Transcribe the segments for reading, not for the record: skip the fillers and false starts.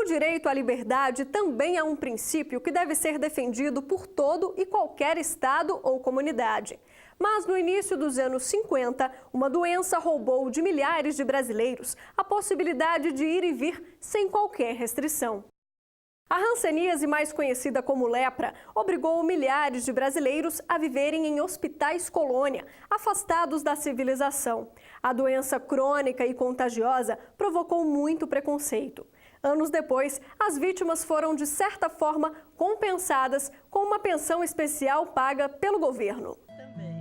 direito à liberdade também é um princípio que deve ser defendido por todo e qualquer estado ou comunidade. Mas no início dos anos 50, uma doença roubou de milhares de brasileiros a possibilidade de ir e vir sem qualquer restrição. A hanseníase, mais conhecida como lepra, obrigou milhares de brasileiros a viverem em hospitais colônia, afastados da civilização. A doença crônica e contagiosa provocou muito preconceito. Anos depois, as vítimas foram, de certa forma, compensadas com uma pensão especial paga pelo governo.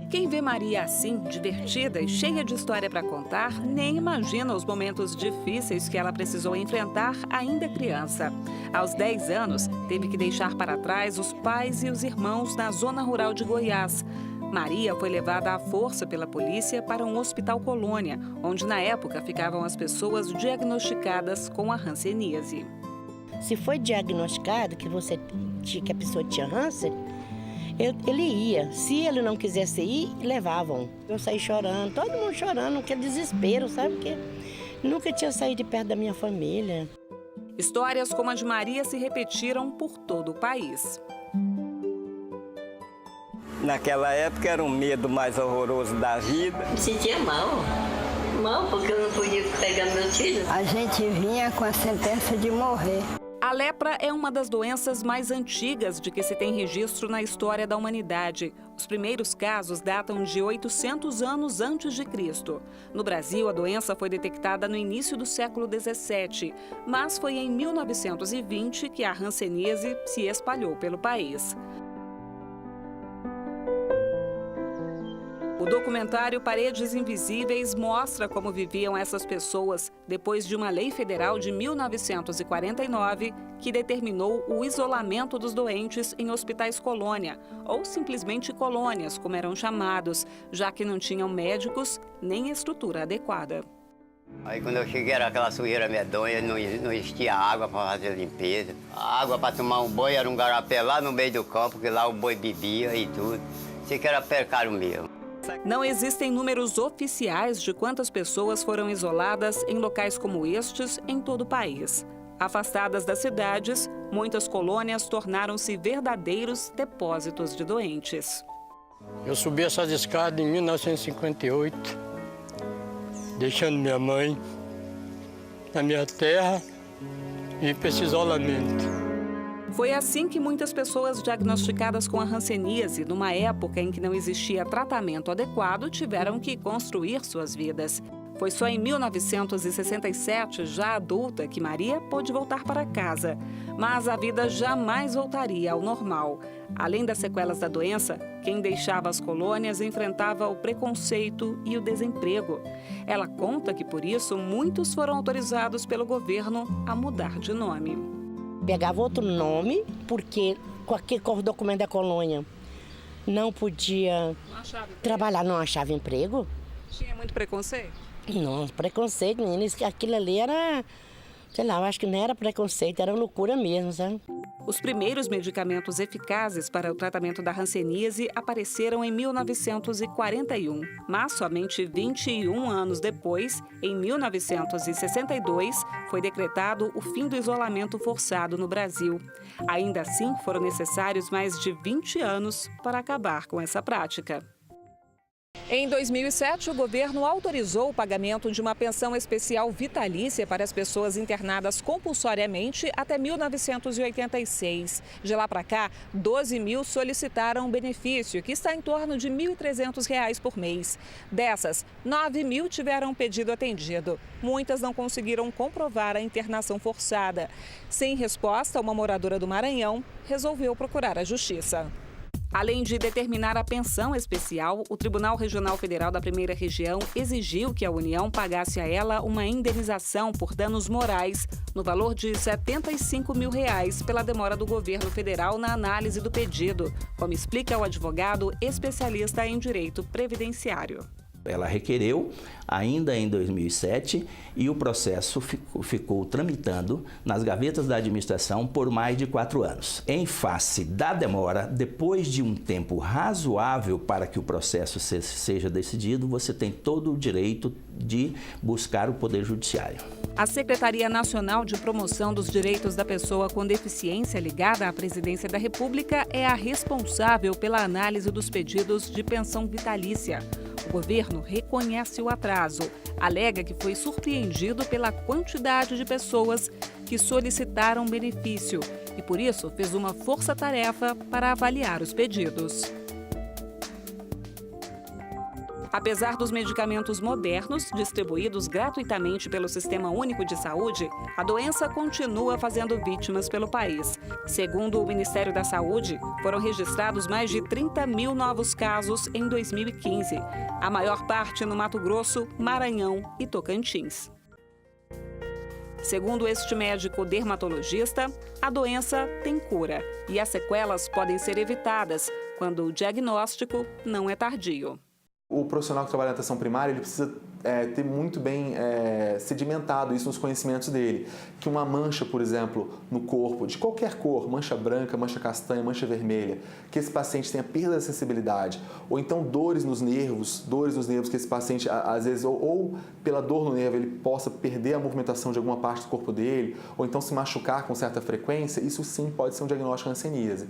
Quem vê Maria assim, divertida e cheia de história para contar, nem imagina os momentos difíceis que ela precisou enfrentar ainda criança. Aos 10 anos, teve que deixar para trás os pais e os irmãos na zona rural de Goiás. Maria foi levada à força pela polícia para um hospital colônia, onde na época ficavam as pessoas diagnosticadas com a hanseníase. Se foi diagnosticado que a pessoa tinha Hansen, ele ia. Se ele não quisesse ir, levavam. Eu saí chorando, todo mundo chorando, aquele desespero, sabe? Porque nunca tinha saído de perto da minha família. Histórias como a de Maria se repetiram por todo o país. Naquela época era um medo mais horroroso da vida. Me sentia mal porque eu não podia pegar meus filhos. A gente vinha com a sentença de morrer. A lepra é uma das doenças mais antigas de que se tem registro na história da humanidade. Os primeiros casos datam de 800 anos antes de Cristo. No Brasil, a doença foi detectada no início do século 17, mas foi em 1920 que a hanseníase se espalhou pelo país. O documentário Paredes Invisíveis mostra como viviam essas pessoas depois de uma lei federal de 1949 que determinou o isolamento dos doentes em hospitais colônia, ou simplesmente colônias, como eram chamados, já que não tinham médicos nem estrutura adequada. Aí quando eu cheguei era aquela sujeira medonha, não existia água para fazer a limpeza. A água para tomar um banho era um garapé lá no meio do campo, que lá o boi bebia e tudo. Sei que era precário mesmo. Não existem números oficiais de quantas pessoas foram isoladas em locais como estes em todo o país. Afastadas das cidades, muitas colônias tornaram-se verdadeiros depósitos de doentes. Eu subi essas escadas em 1958, deixando minha mãe na minha terra e para esse isolamento. Foi assim que muitas pessoas diagnosticadas com a hanseníase, numa época em que não existia tratamento adequado, tiveram que construir suas vidas. Foi só em 1967, já adulta, que Maria pôde voltar para casa. Mas a vida jamais voltaria ao normal. Além das sequelas da doença, quem deixava as colônias enfrentava o preconceito e o desemprego. Ela conta que, por isso, muitos foram autorizados pelo governo a mudar de nome. Pegava outro nome, porque com aquele documento da colônia não podia trabalhar, não achava emprego. Tinha muito preconceito? Não, preconceito, meninas, aquilo ali era, sei lá, eu acho que não era preconceito, era loucura mesmo, sabe? Os primeiros medicamentos eficazes para o tratamento da hanseníase apareceram em 1941, mas somente 21 anos depois, em 1962, foi decretado o fim do isolamento forçado no Brasil. Ainda assim, foram necessários mais de 20 anos para acabar com essa prática. Em 2007, o governo autorizou o pagamento de uma pensão especial vitalícia para as pessoas internadas compulsoriamente até 1986. De lá para cá, 12 mil solicitaram o benefício, que está em torno de R$ 1.300 por mês. Dessas, 9 mil tiveram pedido atendido. Muitas não conseguiram comprovar a internação forçada. Sem resposta, uma moradora do Maranhão resolveu procurar a justiça. Além de determinar a pensão especial, o Tribunal Regional Federal da Primeira Região exigiu que a União pagasse a ela uma indenização por danos morais no valor de R$ 75 mil pela demora do governo federal na análise do pedido, como explica o advogado especialista em direito previdenciário. Ela requereu ainda em 2007 e o processo ficou tramitando nas gavetas da administração por mais de 4 anos. Em face da demora, depois de um tempo razoável para que o processo seja decidido, você tem todo o direito de buscar o Poder Judiciário. A Secretaria Nacional de Promoção dos Direitos da Pessoa com Deficiência ligada à Presidência da República é a responsável pela análise dos pedidos de pensão vitalícia. O governo reconhece o atraso, alega que foi surpreendido pela quantidade de pessoas que solicitaram benefício e, por isso, fez uma força-tarefa para avaliar os pedidos. Apesar dos medicamentos modernos distribuídos gratuitamente pelo Sistema Único de Saúde, a doença continua fazendo vítimas pelo país. Segundo o Ministério da Saúde, foram registrados mais de 30 mil novos casos em 2015, a maior parte no Mato Grosso, Maranhão e Tocantins. Segundo este médico dermatologista, a doença tem cura e as sequelas podem ser evitadas quando o diagnóstico não é tardio. O profissional que trabalha na atenção primária, ele precisa ter muito bem sedimentado isso nos conhecimentos dele. Que uma mancha, por exemplo, no corpo, de qualquer cor, mancha branca, mancha castanha, mancha vermelha, que esse paciente tenha perda da sensibilidade, ou então dores nos nervos que esse paciente, às vezes, ou pela dor no nervo, ele possa perder a movimentação de alguma parte do corpo dele, ou então se machucar com certa frequência, isso sim pode ser um diagnóstico de hanseníase.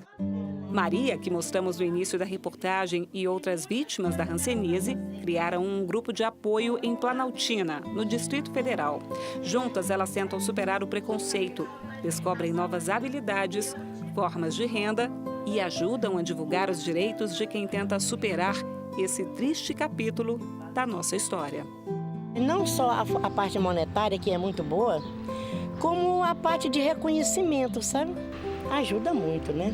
Maria, que mostramos no início da reportagem, e outras vítimas da hanseníase criaram um grupo de apoio em Planaltina, no Distrito Federal. Juntas, elas tentam superar o preconceito, descobrem novas habilidades, formas de renda e ajudam a divulgar os direitos de quem tenta superar esse triste capítulo da nossa história. Não só a parte monetária, que é muito boa, como a parte de reconhecimento, sabe? Ajuda muito, né?